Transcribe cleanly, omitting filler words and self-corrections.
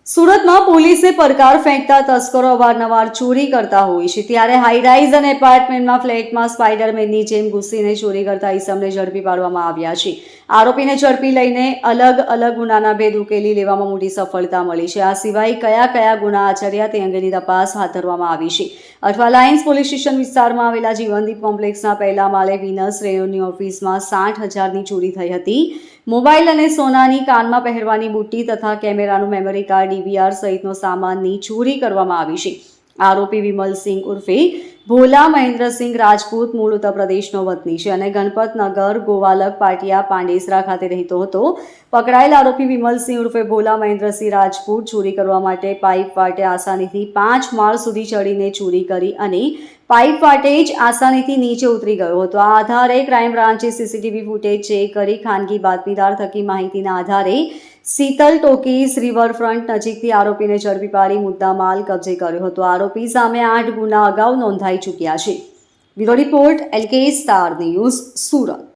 સુરતમાં પોલીસે પડકાર ફેંકતા તસ્કરો અવારનવાર ચોરી કરતા હોય છે, ત્યારે હાઈરાઇઝ અને એપાર્ટમેન્ટમાં ફ્લેટમાં સ્પાઈડરમેનની જેમ ઘૂસીને ચોરી કરતા ઈસમને ઝડપી પાડવામાં આવ્યા છે. આરોપીને ઝડપી લઈને અલગ અલગ ગુનાના ભેદ ઉકેલી લેવામાં મોટી સફળતા મળી છે. આ સિવાય કયા કયા ગુના આચર્યા તે અંગેની તપાસ હાથ ધરવામાં આવી છે. અઠવા લાઇન્સ પોલીસ સ્ટેશન વિસ્તારમાં આવેલા જીવનદીપ કોમ્પ્લેક્સના પહેલા માળે વિનસ રેયોની ઓફિસમાં 60,000ની ચોરી થઈ હતી. મોબાઈલ અને સોનાની કાનમાં પહેરવાની બુટ્ટી તથા કેમેરાનું મેમરી કાર્ડ, ડીવીઆર સહિતનો સામાનની ચોરી કરવામાં આવી છે. આરોપી વિમલસિંહ ઉર્ફે ભોલા મહેન્દ્રસિંહ રાજપૂત મૂળ ઉત્તર પ્રદેશનો વતની છે અને ગણપતનગર ગોવાલક પાટિયા પાંડેસરા ખાતે રહેતો હતો. પકડાયેલ આરોપી વિમલસિંહ ઉર્ફે ભોલા મહેન્દ્રસિંહ રાજપૂત ચોરી કરવા માટે પાઇપ વાટે આસાનીથી 5 માળ સુધી ચડીને ચોરી કરી અને પાઇપ વાટે જ આસાનીથી નીચે ઉતરી ગયો હતો. આ આધારે ક્રાઇમ બ્રાન્ચે સીસીટીવી ફૂટેજ ચેક કરી ખાનગી બાતમીદાર થકી માહિતીના આધારે શીતલ ટોકીઝ રિવરફ્રન્ટ નજીકથી આરોપીને ઝડપી પાડી મુદ્દામાલ કબજે કર્યો હતો. આરોપી સામે 8 ગુના અગાઉ નોંધાઈ ચૂક્યા છે. Bureau report LK star news, Surat.